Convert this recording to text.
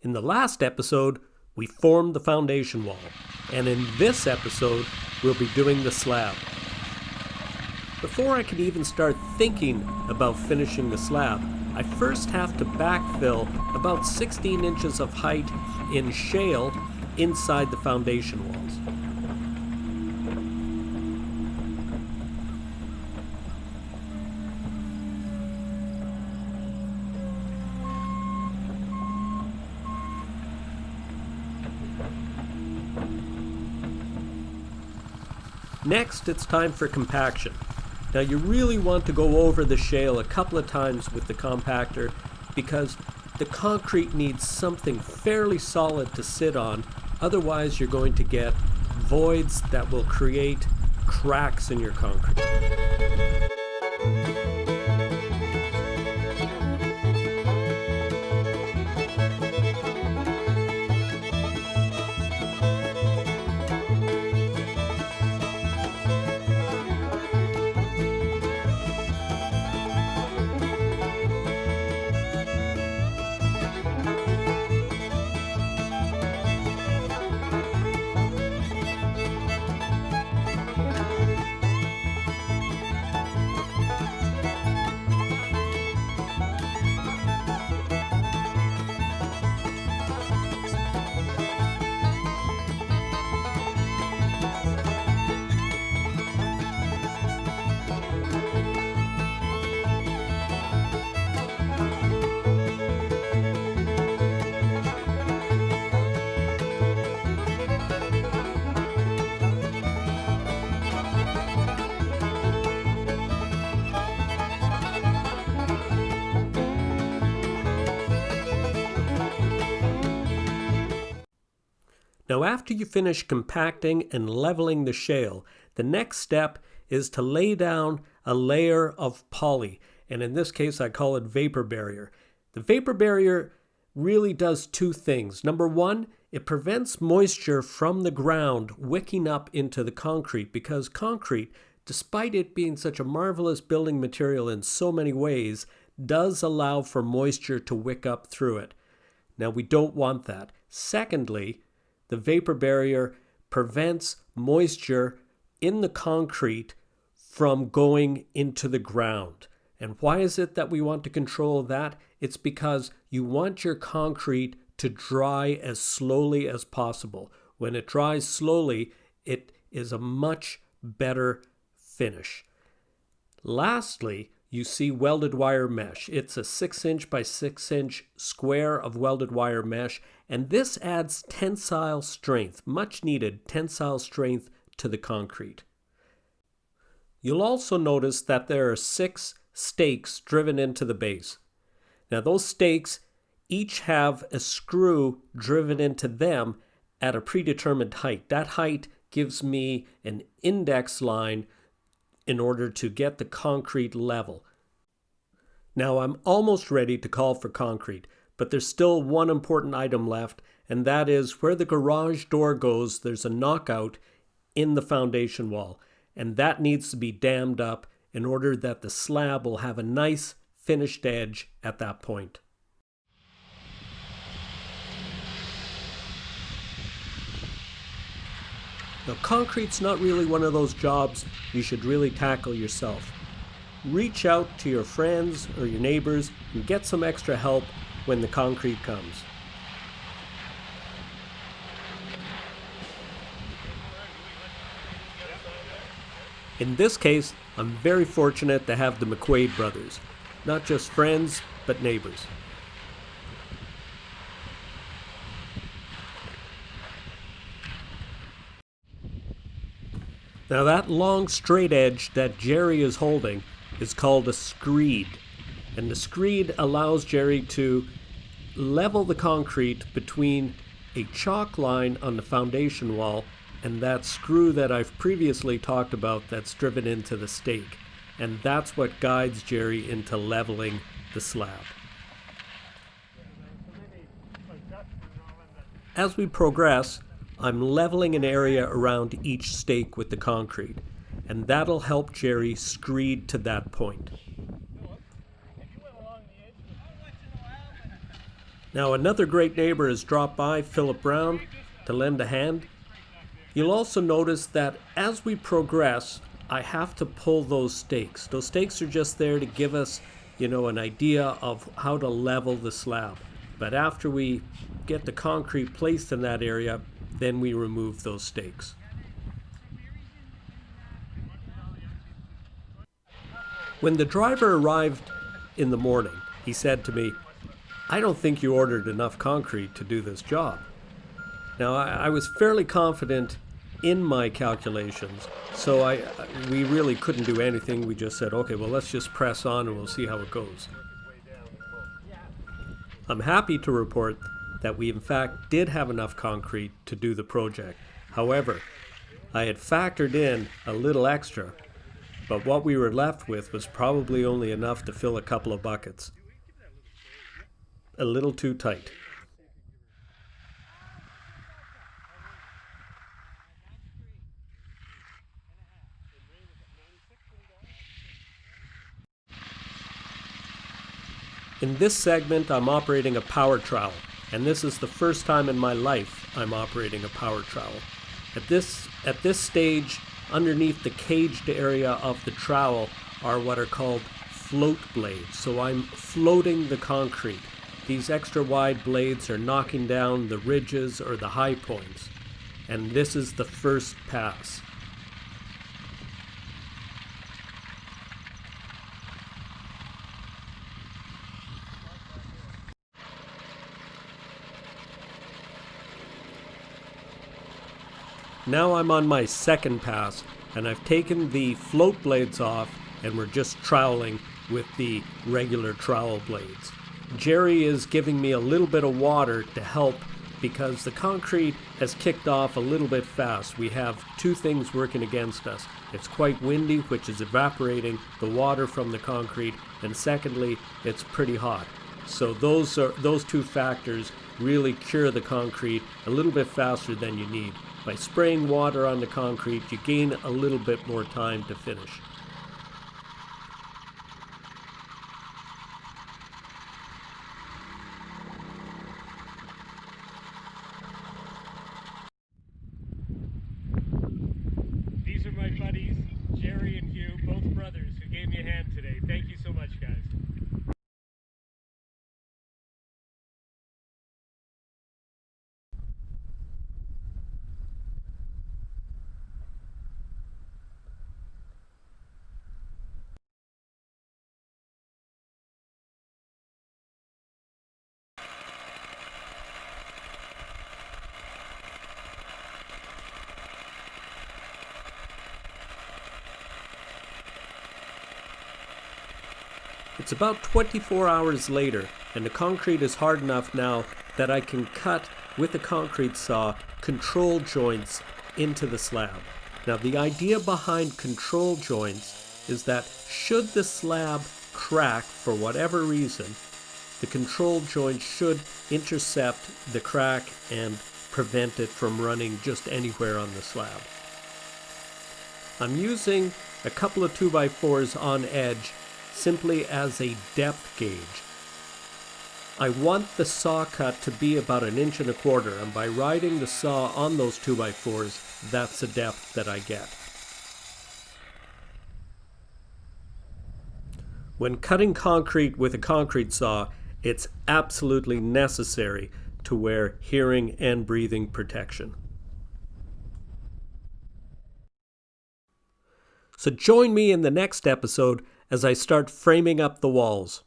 In the last episode, we formed the foundation wall, and in this episode, we'll be doing the slab. Before I can even start thinking about finishing the slab, I first have to backfill about 16 inches of height in shale inside the foundation walls. Next, it's time for compaction. Now you really want to go over the shale a couple of times with the compactor because the concrete needs something fairly solid to sit on, otherwise you're going to get voids that will create cracks in your concrete. Now after you finish compacting and leveling the shale, the next step is to lay down a layer of poly, and in this case I call it vapor barrier. The vapor barrier really does two things. Number one, it prevents moisture from the ground wicking up into the concrete, because concrete, despite it being such a marvelous building material in so many ways, does allow for moisture to wick up through it. Now we don't want that. Secondly, the vapor barrier prevents moisture in the concrete from going into the ground. And why is it that we want to control that? It's because you want your concrete to dry as slowly as possible. When it dries slowly, it is a much better finish. Lastly, you see welded wire mesh. It's a 6-inch by 6-inch square of welded wire mesh, and this adds tensile strength, much needed tensile strength to the concrete. You'll also notice that there are 6 stakes driven into the base. Now those stakes each have a screw driven into them at a predetermined height. That height gives me an index line in order to get the concrete level. Now I'm almost ready to call for concrete, but there's still one important item left, and that is where the garage door goes, there's a knockout in the foundation wall, and that needs to be dammed up in order that the slab will have a nice finished edge at that point. Now, concrete's not really one of those jobs you should really tackle yourself. Reach out to your friends or your neighbors and get some extra help when the concrete comes. In this case, I'm very fortunate to have the McQuaid brothers, not just friends, but neighbors. Now that long straight edge that Jerry is holding is called a screed. And the screed allows Jerry to level the concrete between a chalk line on the foundation wall and that screw that I've previously talked about that's driven into the stake. And that's what guides Jerry into leveling the slab. As we progress, I'm leveling an area around each stake with the concrete, and that'll help Jerry screed to that point. Now another great neighbor has dropped by, Philip Brown, to lend a hand. You'll also notice that as we progress, I have to pull those stakes. Those stakes are just there to give us, an idea of how to level the slab. But after we get the concrete placed in that area, then we remove those stakes. When the driver arrived in the morning, he said to me, "I don't think you ordered enough concrete to do this job." Now, I was fairly confident in my calculations, so we really couldn't do anything. We just said, okay, well, let's just press on and we'll see how it goes. I'm happy to report that we in fact did have enough concrete to do the project. However, I had factored in a little extra, but what we were left with was probably only enough to fill a couple of buckets. A little too tight. In this segment, I'm operating a power trowel, and this is the first time in my life I'm operating a power trowel. At this stage, underneath the caged area of the trowel are what are called float blades. So I'm floating the concrete. These extra wide blades are knocking down the ridges or the high points, and this is the first pass. Now I'm on my second pass, and I've taken the float blades off, and we're just troweling with the regular trowel blades. Jerry is giving me a little bit of water to help because the concrete has kicked off a little bit fast. We have two things working against us. It's quite windy, which is evaporating the water from the concrete, and secondly, it's pretty hot. So those two factors really cure the concrete a little bit faster than you need. By spraying water on the concrete, you gain a little bit more time to finish. These are my buddies, Jerry and Hugh, both brothers, who gave me a hand today. Thank you so much, guys. It's about 24 hours later, and the concrete is hard enough now that I can cut with a concrete saw control joints into the slab. Now, the idea behind control joints is that should the slab crack for whatever reason, the control joint should intercept the crack and prevent it from running just anywhere on the slab. I'm using a couple of 2x4s on edge simply as a depth gauge. I want the saw cut to be about 1.25 inches, and by riding the saw on those 2x4s, that's the depth that I get. When cutting concrete with a concrete saw, it's absolutely necessary to wear hearing and breathing protection. So join me in the next episode as I start framing up the walls.